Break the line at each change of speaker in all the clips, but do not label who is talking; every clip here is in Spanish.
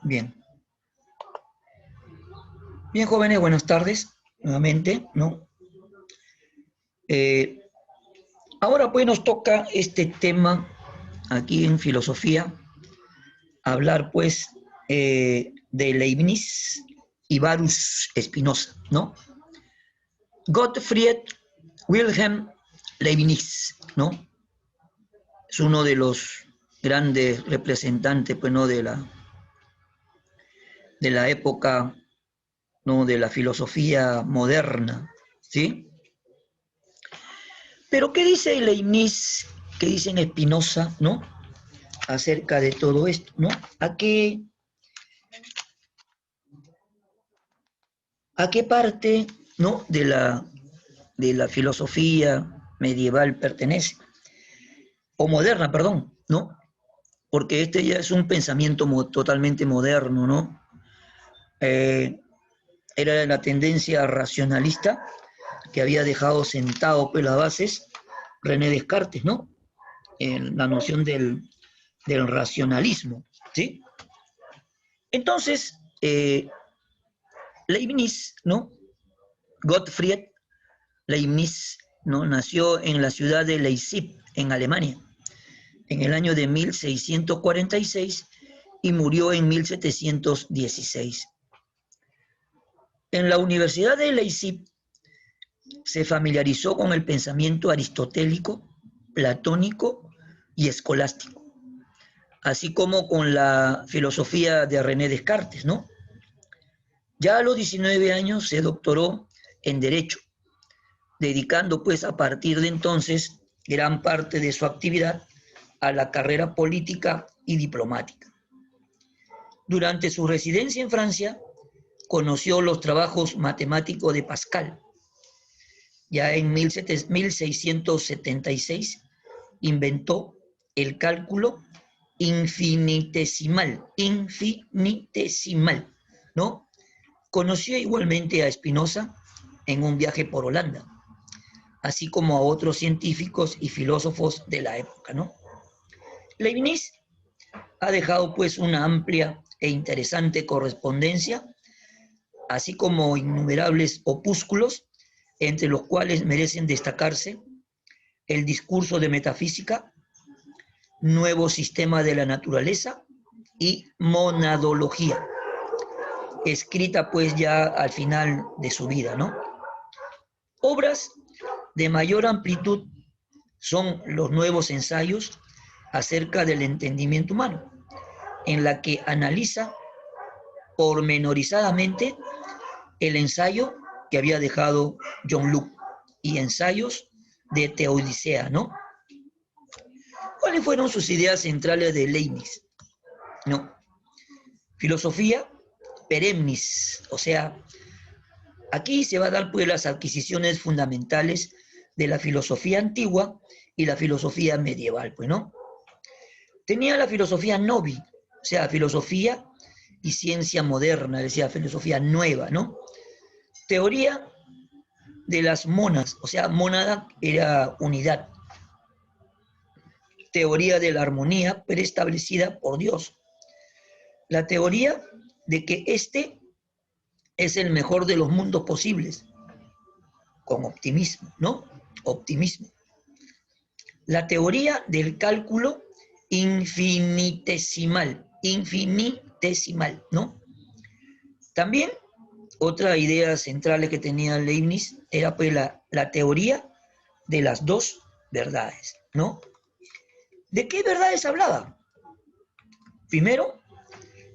Bien. Bien, jóvenes, buenas tardes, nuevamente, ¿no? Ahora pues nos toca este tema aquí en filosofía, hablar pues de Leibniz y Baruch Spinoza, ¿no? Gottfried Wilhelm Leibniz, ¿no? Es uno de los grandes representantes, pues, ¿no? De la época, ¿no? De la filosofía moderna, ¿sí? Pero ¿qué dice Leibniz, qué dicen Spinoza, ¿no? Acerca de todo esto, ¿no? ¿A qué parte, ¿no? De la filosofía medieval pertenece? O moderna, perdón, ¿no? Porque este ya es un pensamiento totalmente moderno, ¿no? Era la tendencia racionalista que había dejado sentado pues las bases René Descartes, ¿no? La noción del racionalismo, ¿sí? Entonces, Leibniz, ¿no? Gottfried Leibniz, ¿no? Nació en la ciudad de Leipzig, en Alemania, en el año de 1646 y murió en 1716. En la Universidad de Leipzig se familiarizó con el pensamiento aristotélico, platónico y escolástico, así como con la filosofía de René Descartes, ¿no? Ya a los 19 años se doctoró en Derecho, dedicando pues a partir de entonces gran parte de su actividad a la carrera política y diplomática. Durante su residencia en Francia, conoció los trabajos matemáticos de Pascal. Ya en 1676 inventó el cálculo infinitesimal, ¿no? Conoció igualmente a Spinoza en un viaje por Holanda, así como a otros científicos y filósofos de la época, ¿no? Leibniz ha dejado pues una amplia e interesante correspondencia, así como innumerables opúsculos, entre los cuales merecen destacarse el discurso de metafísica, nuevo sistema de la naturaleza y monadología, escrita pues ya al final de su vida, ¿no? Obras de mayor amplitud son los nuevos ensayos acerca del entendimiento humano, en la que analiza pormenorizadamente el ensayo que había dejado John Locke y ensayos de Teodicea, ¿no? ¿Cuáles fueron sus ideas centrales de Leibniz? No. Filosofía perennis, o sea, aquí se va a dar pues las adquisiciones fundamentales de la filosofía antigua y la filosofía medieval, pues, ¿no? Tenía la filosofía novi, o sea, filosofía y ciencia moderna, decía filosofía nueva, ¿no? Teoría de las monas, o sea, mónada era unidad. Teoría de la armonía preestablecida por Dios. La teoría de que este es el mejor de los mundos posibles, con optimismo, ¿no? Optimismo. La teoría del cálculo infinitesimal, ¿no? También otra idea central que tenía Leibniz era pues la teoría de las dos verdades, ¿no? ¿De qué verdades hablaba? Primero,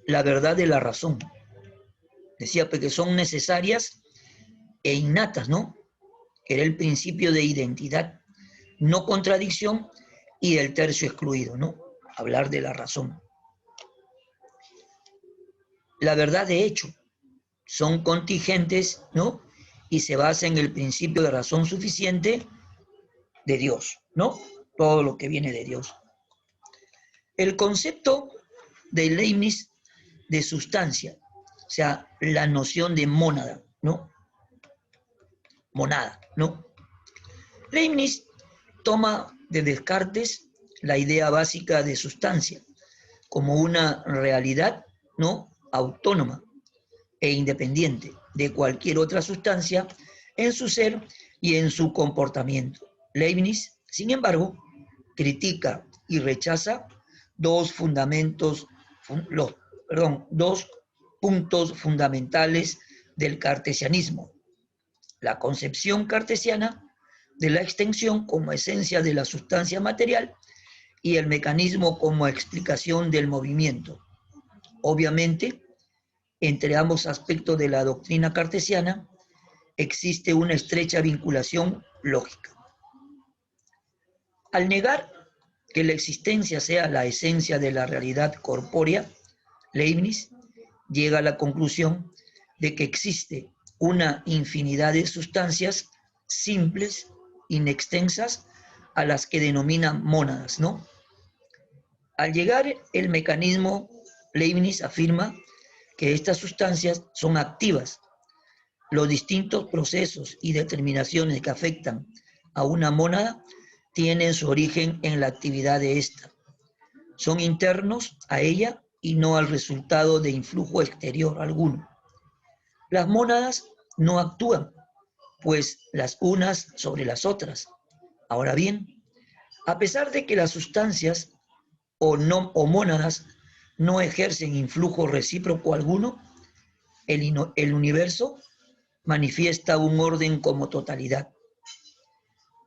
la verdad de la razón. Decía pues, que son necesarias e innatas, ¿no? Que era el principio de identidad, no contradicción y el tercio excluido, ¿no? Hablar de la razón. La verdad de hecho son contingentes, ¿no? Y se basa en el principio de razón suficiente de Dios, ¿no? Todo lo que viene de Dios. El concepto de Leibniz de sustancia, o sea, la noción de mónada, ¿no? Monada, ¿no? Leibniz toma de Descartes la idea básica de sustancia como una realidad, ¿no? autónoma e independiente de cualquier otra sustancia en su ser y en su comportamiento. Leibniz, sin embargo, critica y rechaza dos puntos fundamentales del cartesianismo: la concepción cartesiana de la extensión como esencia de la sustancia material y el mecanismo como explicación del movimiento. Obviamente, entre ambos aspectos de la doctrina cartesiana existe una estrecha vinculación lógica. Al negar que la existencia sea la esencia de la realidad corpórea, Leibniz llega a la conclusión de que existe una infinidad de sustancias simples, inextensas, a las que denominan mónadas, ¿no? Al llegar el mecanismo, Leibniz afirma que estas sustancias son activas. Los distintos procesos y determinaciones que afectan a una mónada tienen su origen en la actividad de ésta. Son internos a ella y no al resultado de influjo exterior alguno. Las mónadas no actúan, pues las unas sobre las otras. Ahora bien, a pesar de que las sustancias o mónadas no ejercen influjo recíproco alguno, el universo manifiesta un orden como totalidad.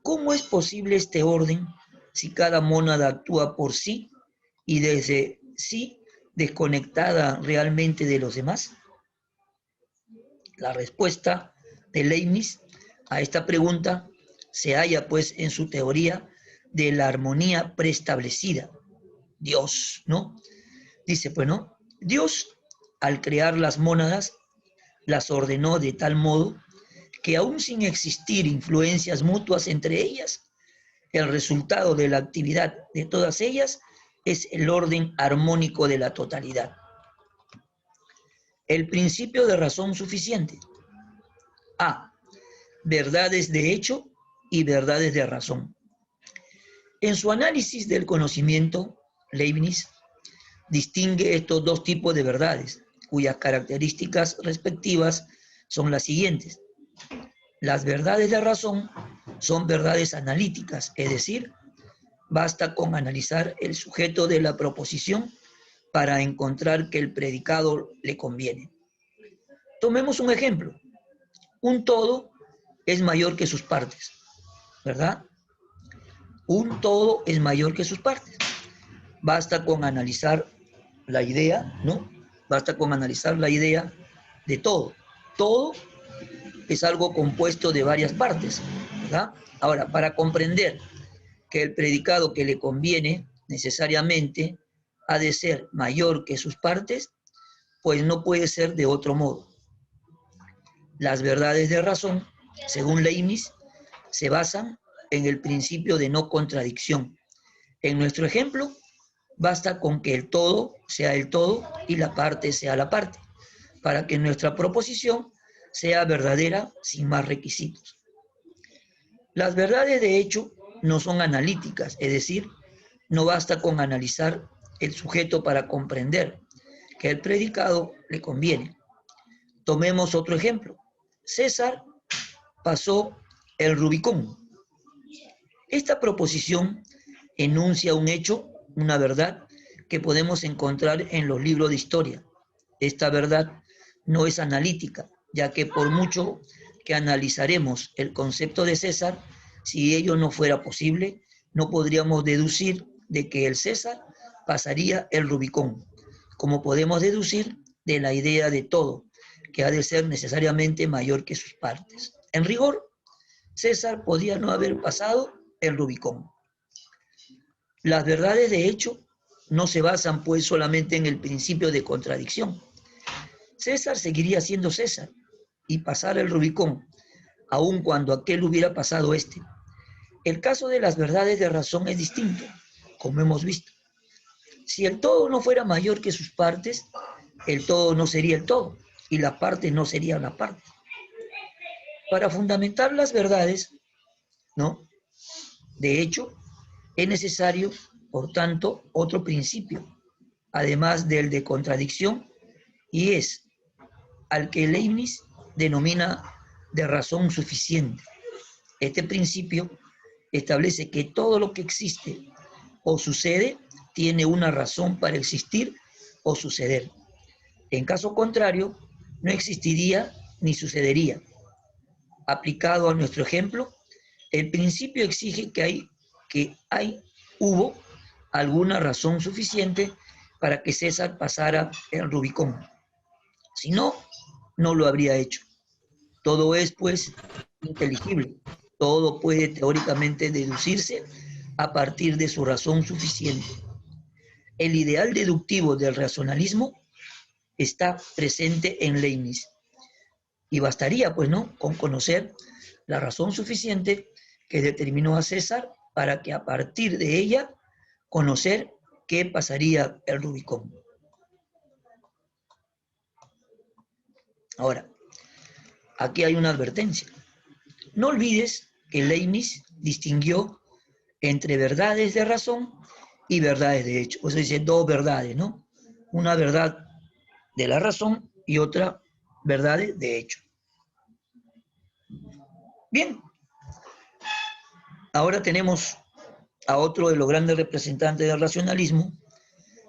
¿Cómo es posible este orden si cada mónada actúa por sí y desde sí desconectada realmente de los demás? La respuesta de Leibniz a esta pregunta se halla pues en su teoría de la armonía preestablecida. Dios, ¿no? Dice, pues, ¿no? Dios, al crear las mónadas, las ordenó de tal modo que aún sin existir influencias mutuas entre ellas, el resultado de la actividad de todas ellas es el orden armónico de la totalidad. El principio de razón suficiente. A. Verdades de hecho y verdades de razón. En su análisis del conocimiento, Leibniz distingue estos dos tipos de verdades, cuyas características respectivas son las siguientes. Las verdades de razón son verdades analíticas, es decir, basta con analizar el sujeto de la proposición para encontrar que el predicado le conviene. Tomemos un ejemplo. Un todo es mayor que sus partes, ¿verdad? Un todo es mayor que sus partes. Basta con analizar la idea, ¿no? Basta con analizar la idea de todo. Todo es algo compuesto de varias partes, ¿verdad? Ahora, para comprender que el predicado que le conviene necesariamente ha de ser mayor que sus partes, pues no puede ser de otro modo. Las verdades de razón, según Leibniz, se basan en el principio de no contradicción. En nuestro ejemplo, basta con que el todo sea el todo y la parte sea la parte, para que nuestra proposición sea verdadera sin más requisitos. Las verdades de hecho no son analíticas, es decir, no basta con analizar el sujeto para comprender que el predicado le conviene. Tomemos otro ejemplo. César pasó el Rubicón. Esta proposición enuncia un hecho, una verdad, que podemos encontrar en los libros de historia. Esta verdad no es analítica, ya que por mucho que analizaremos el concepto de César, si ello no fuera posible, no podríamos deducir de que el César pasaría el Rubicón, como podemos deducir de la idea de todo, que ha de ser necesariamente mayor que sus partes. En rigor, César podía no haber pasado el Rubicón. Las verdades de hecho no se basan pues solamente en el principio de contradicción. César seguiría siendo César y pasar el Rubicón, aun cuando aquel hubiera pasado este. El caso de las verdades de razón es distinto, como hemos visto. Si el todo no fuera mayor que sus partes, el todo no sería el todo y la parte no sería la parte. Para fundamentar las verdades, ¿no? De hecho, es necesario, por tanto, otro principio, además del de contradicción, y es al que Leibniz denomina de razón suficiente. Este principio establece que todo lo que existe o sucede tiene una razón para existir o suceder. En caso contrario, no existiría ni sucedería. Aplicado a nuestro ejemplo, el principio exige hubo alguna razón suficiente para que César pasara el Rubicón. Si no, no lo habría hecho. Todo es, pues, inteligible. Todo puede teóricamente deducirse a partir de su razón suficiente. El ideal deductivo del racionalismo está presente en Leibniz. Y bastaría, pues, ¿no?, con conocer la razón suficiente que determinó a César para que a partir de ella conocer qué pasaría el Rubicón. Ahora, aquí hay una advertencia. No olvides que Leibniz distinguió entre verdades de razón y verdades de hecho. O sea, dice dos verdades, ¿no? Una verdad de la razón y otra verdad de hecho. Bien, ahora tenemos a otro de los grandes representantes del racionalismo,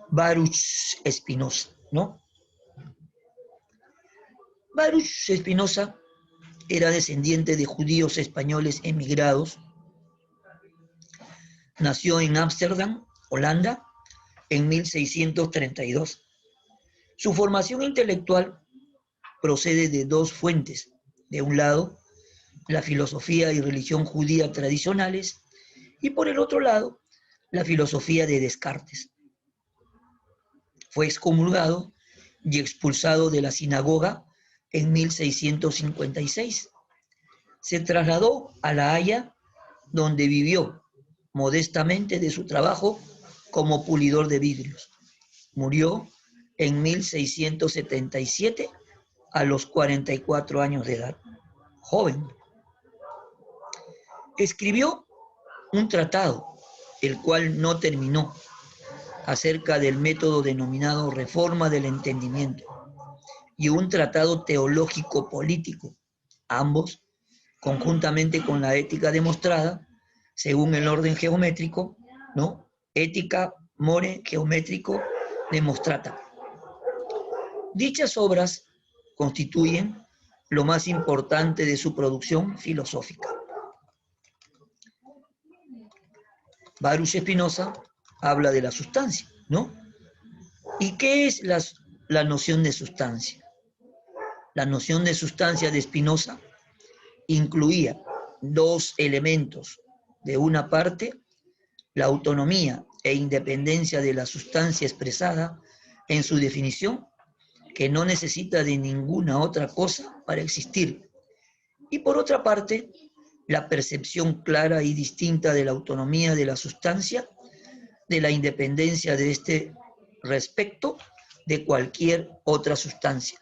Baruch Spinoza, ¿no? Baruch Spinoza era descendiente de judíos españoles emigrados. Nació en Ámsterdam, Holanda, en 1632. Su formación intelectual procede de dos fuentes. De un lado, la filosofía y religión judía tradicionales, y por el otro lado, la filosofía de Descartes. Fue excomulgado y expulsado de la sinagoga en 1656. Se trasladó a La Haya, donde vivió modestamente de su trabajo como pulidor de vidrios. Murió en 1677 a los 44 años de edad, joven. Escribió un tratado, el cual no terminó, acerca del método denominado Reforma del Entendimiento, y un tratado teológico político, ambos conjuntamente con la ética demostrada según el orden geométrico, ¿no? Ética, more, geométrico, demostrata. Dichas obras constituyen lo más importante de su producción filosófica. Baruch Spinoza habla de la sustancia, ¿no? ¿Y qué es la noción de sustancia? La noción de sustancia de Spinoza incluía dos elementos. De una parte, la autonomía e independencia de la sustancia expresada en su definición, que no necesita de ninguna otra cosa para existir. Y por otra parte, la percepción clara y distinta de la autonomía de la sustancia, de la independencia de este respecto de cualquier otra sustancia.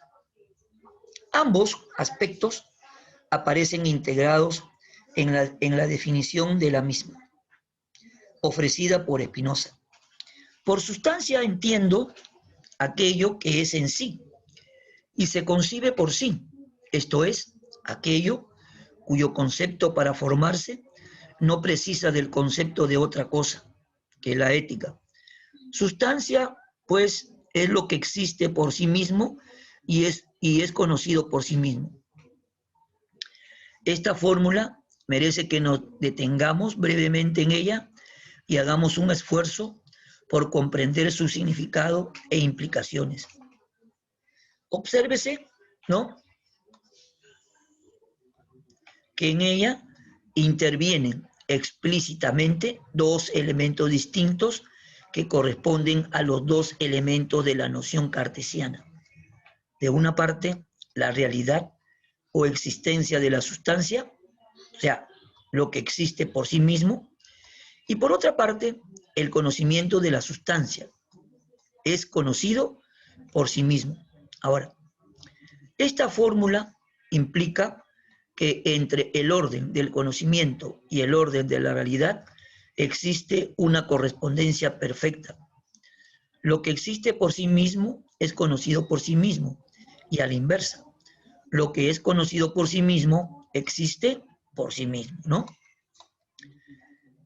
Ambos aspectos aparecen integrados en la definición de la misma, ofrecida por Spinoza. Por sustancia entiendo aquello que es en sí y se concibe por sí, esto es, aquello cuyo concepto para formarse no precisa del concepto de otra cosa que la ética. Sustancia, pues, es lo que existe por sí mismo y es conocido por sí mismo. Esta fórmula merece que nos detengamos brevemente en ella y hagamos un esfuerzo por comprender su significado e implicaciones. Obsérvese, ¿no?, que en ella intervienen explícitamente dos elementos distintos que corresponden a los dos elementos de la noción cartesiana. De una parte, la realidad o existencia de la sustancia, o sea, lo que existe por sí mismo, y por otra parte, el conocimiento de la sustancia, es conocido por sí mismo. Ahora, esta fórmula implica que entre el orden del conocimiento y el orden de la realidad existe una correspondencia perfecta. Lo que existe por sí mismo es conocido por sí mismo, y a la inversa. Lo que es conocido por sí mismo existe por sí mismo, ¿no?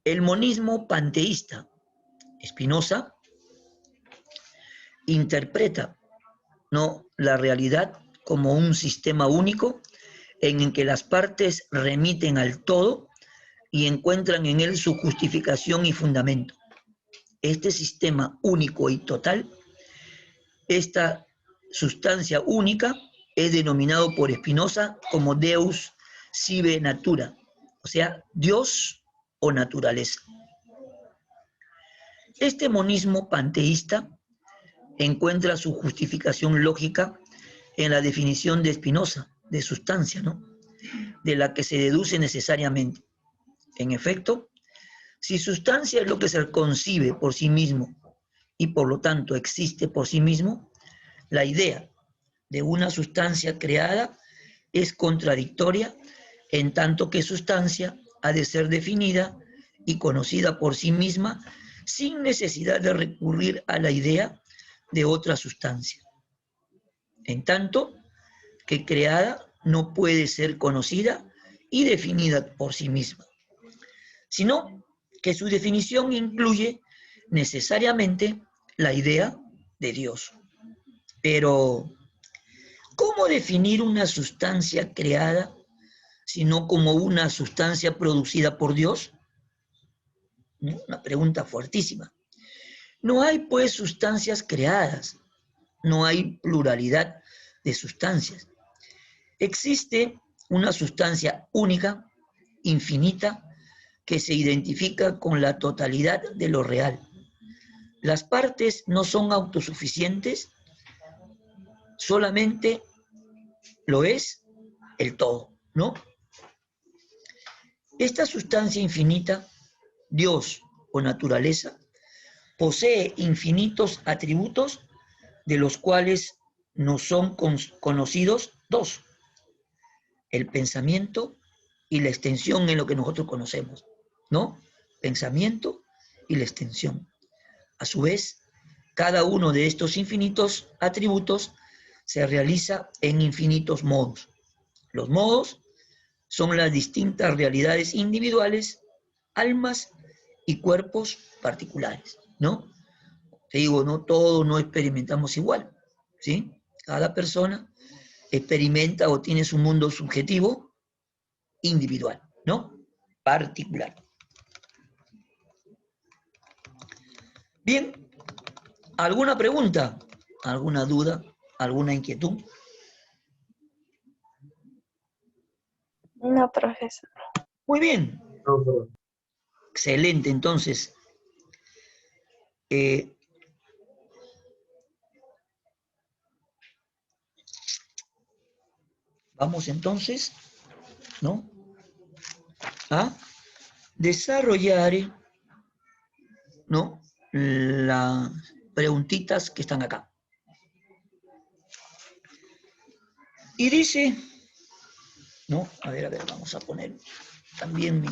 El monismo panteísta, Spinoza, interpreta, ¿no?, la realidad como un sistema único en el que las partes remiten al todo y encuentran en él su justificación y fundamento. Este sistema único y total, esta sustancia única, es denominado por Spinoza como Deus sive natura, o sea, Dios o naturaleza. Este monismo panteísta encuentra su justificación lógica en la definición de Spinoza de sustancia, ¿no?, de la que se deduce necesariamente. En efecto, si sustancia es lo que se concibe por sí mismo y por lo tanto existe por sí mismo, la idea de una sustancia creada es contradictoria en tanto que sustancia ha de ser definida y conocida por sí misma sin necesidad de recurrir a la idea de otra sustancia. En tanto que creada no puede ser conocida y definida por sí misma, sino que su definición incluye necesariamente la idea de Dios. Pero, ¿cómo definir una sustancia creada sino como una sustancia producida por Dios? Una pregunta fuertísima. No hay, pues, sustancias creadas, no hay pluralidad de sustancias. Existe una sustancia única, infinita, que se identifica con la totalidad de lo real. Las partes no son autosuficientes, solamente lo es el todo, ¿no? Esta sustancia infinita, Dios o naturaleza, posee infinitos atributos de los cuales nos son conocidos dos: el pensamiento y la extensión en lo que nosotros conocemos, ¿no? Pensamiento y la extensión. A su vez, cada uno de estos infinitos atributos se realiza en infinitos modos. Los modos son las distintas realidades individuales, almas y cuerpos particulares, ¿no? Te digo, no todos no experimentamos igual, ¿sí? Cada persona experimenta o tiene su mundo subjetivo individual, ¿no? Particular. Bien, ¿alguna pregunta? ¿Alguna duda? ¿Alguna inquietud?
No, profesor.
Muy bien.
No, pero
Excelente, entonces. Vamos entonces, ¿no?, a desarrollar, ¿no?, las preguntitas que están acá. Y dice, ¿no? A ver, vamos a poner también mi...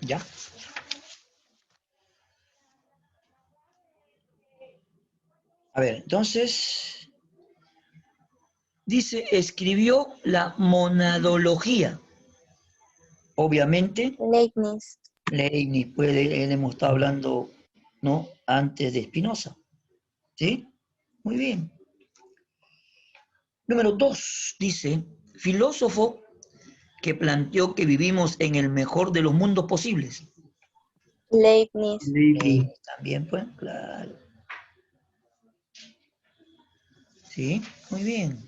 ¿Ya? A ver, entonces, dice, escribió la monadología. Obviamente,
Leibniz.
Leibniz, pues él hemos estado hablando, ¿no?, antes de Spinoza. ¿Sí? Muy bien. Número 2, dice, filósofo que planteó que vivimos en el mejor de los mundos posibles.
Leibniz.
Leibniz también, pues, claro. Sí, muy bien.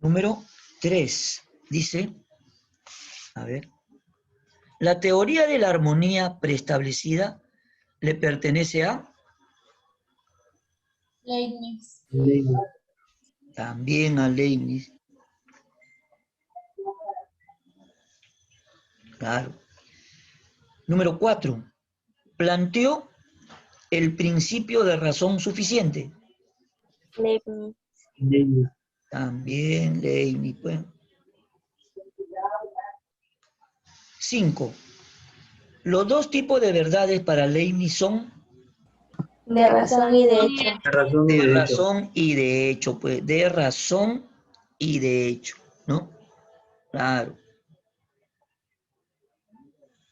Número 3, dice, a ver, la teoría de la armonía preestablecida le pertenece a,
Leibniz.
también a Leibniz. Claro. Número 4. Planteó el principio de razón suficiente.
Leibniz.
También Leibniz, pues. 5. Los dos tipos de verdades para Leibniz son
De razón y de hecho.
De razón y
de
de hecho.
razón y de hecho, pues, de razón y de hecho, ¿no? Claro.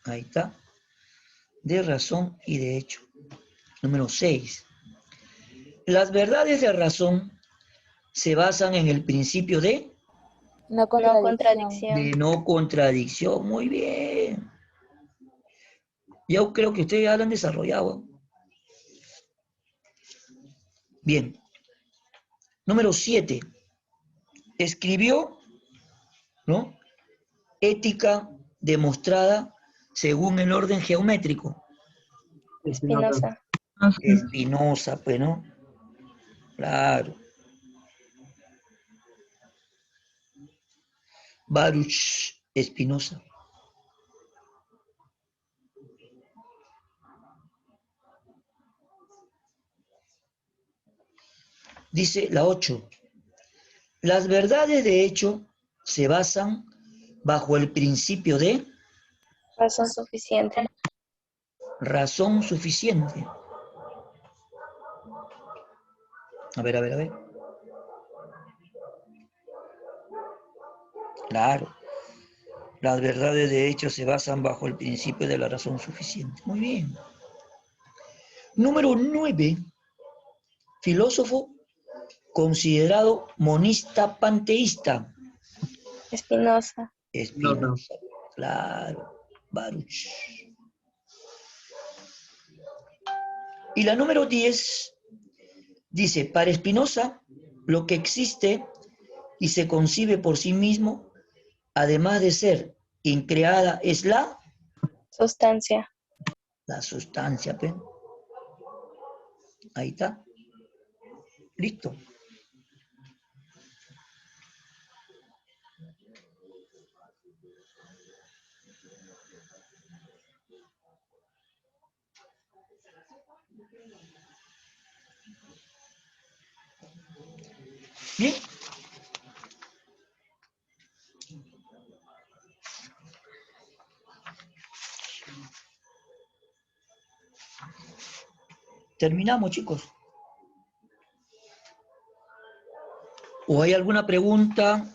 Ahí está. De razón y de hecho. Número 6. Las verdades de razón se basan en el principio de
No contradicción.
no contradicción. Muy bien. Yo creo que ustedes ya lo han desarrollado. Bien. Número 7. Escribió, ¿no? Ética demostrada según el orden geométrico.
Spinoza.
Espinosa, pues, ¿no? Claro. Baruch Espinosa. Dice la 8. Las verdades de hecho se basan bajo el principio de
Razón suficiente.
razón suficiente. A ver. Claro. Las verdades de hecho se basan bajo el principio de la razón suficiente. Muy bien. Número 9. Filósofo considerado monista panteísta.
Spinoza.
Espinosa. Claro. Baruch. Y la número 10 dice, para Spinoza, lo que existe y se concibe por sí mismo, además de ser increada, es
Sustancia.
la sustancia. ¿Pe? Ahí está. Listo. Bien. Terminamos, chicos. ¿O hay alguna pregunta,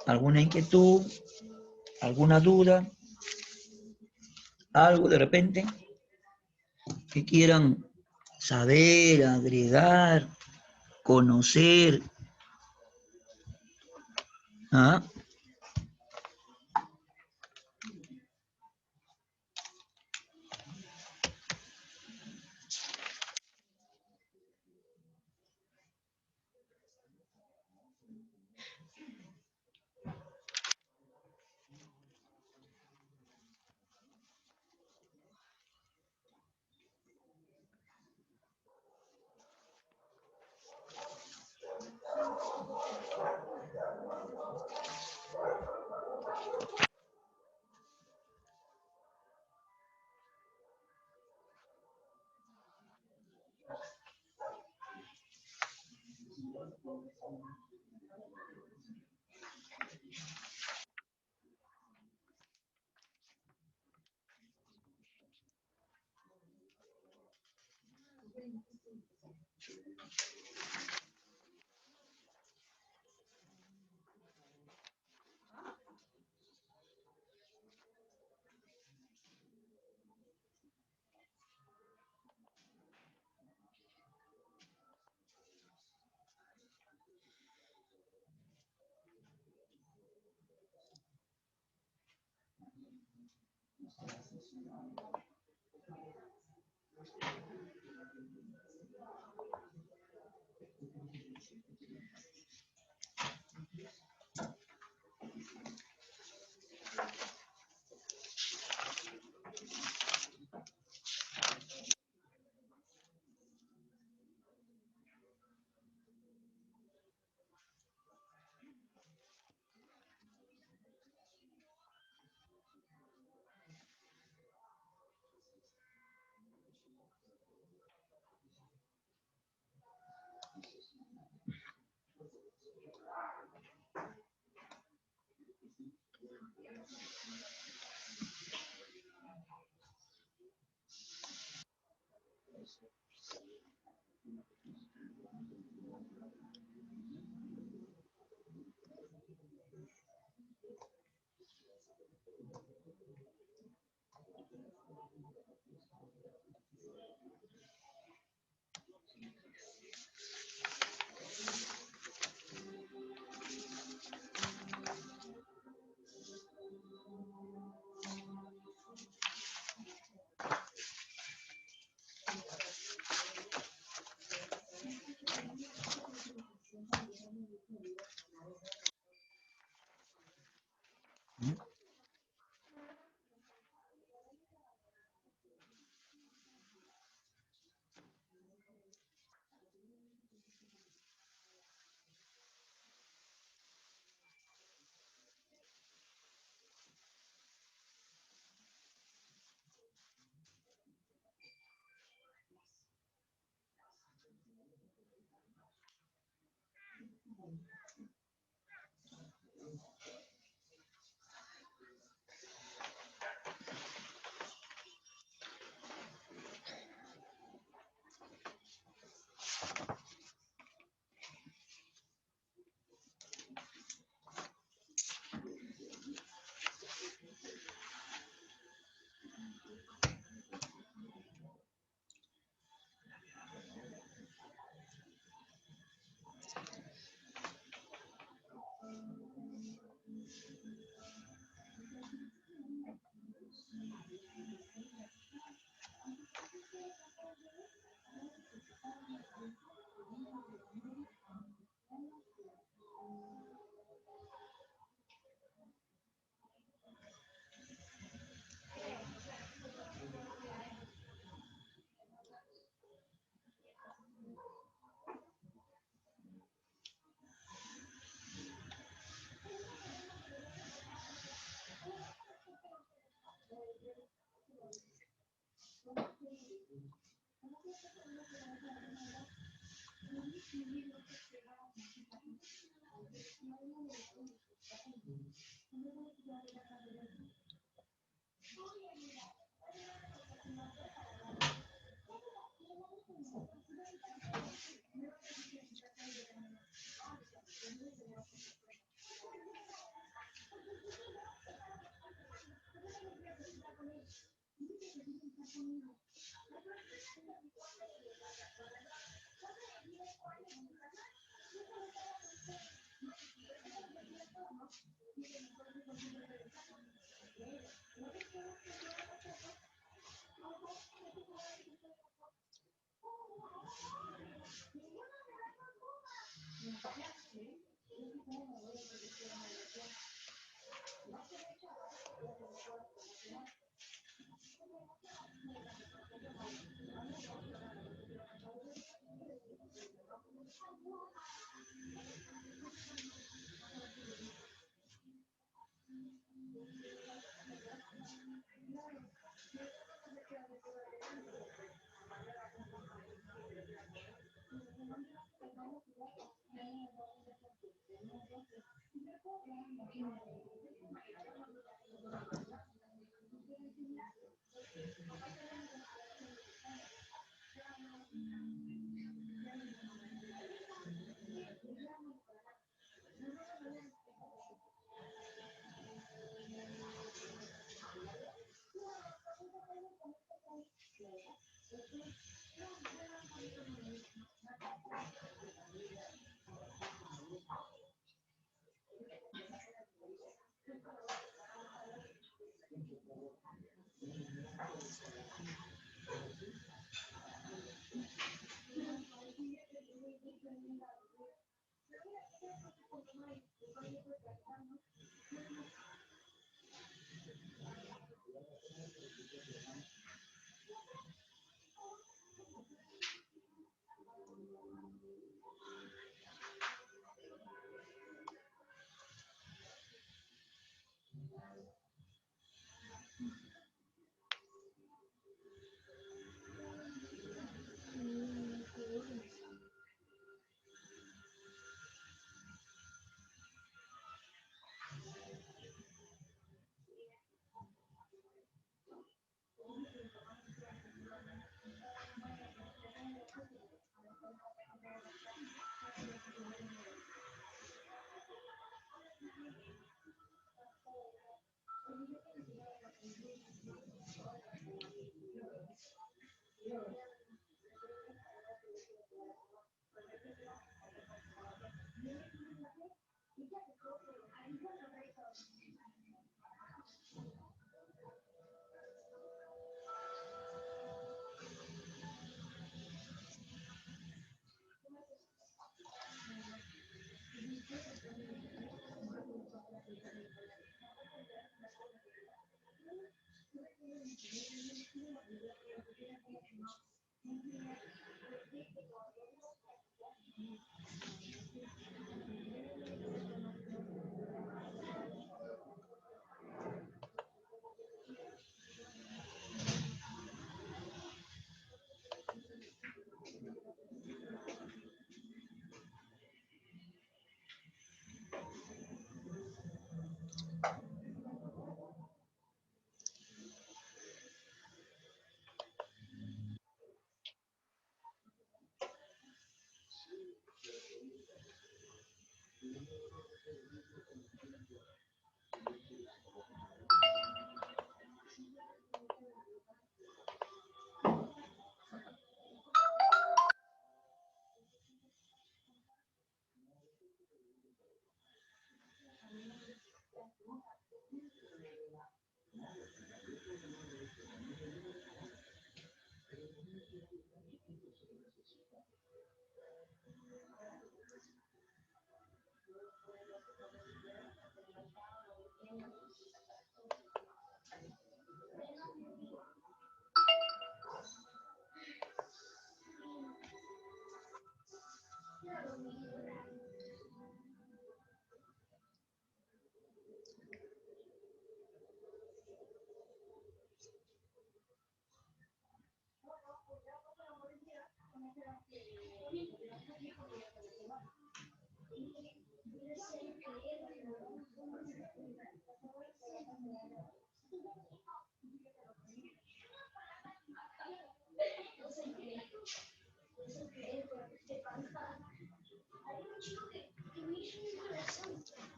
alguna inquietud, alguna duda, algo de repente que quieran saber, agregar, conocer? ¿Ah?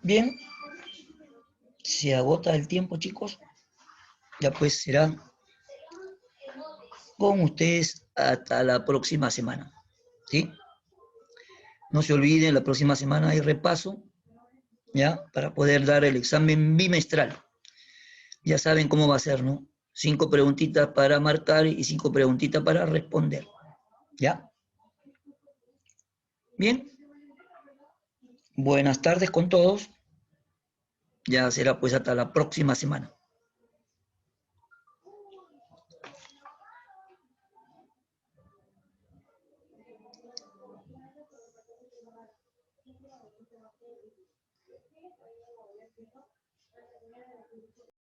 Bien, se agota el tiempo, chicos. Ya pues será con ustedes hasta la próxima semana. ¿Sí? No se olviden, la próxima semana hay repaso, ¿ya? Para poder dar el examen bimestral. Ya saben cómo va a ser, ¿no? 5 preguntitas para marcar y 5 preguntitas para responder. ¿Ya? Bien. Buenas tardes con todos. Ya será pues hasta la próxima semana.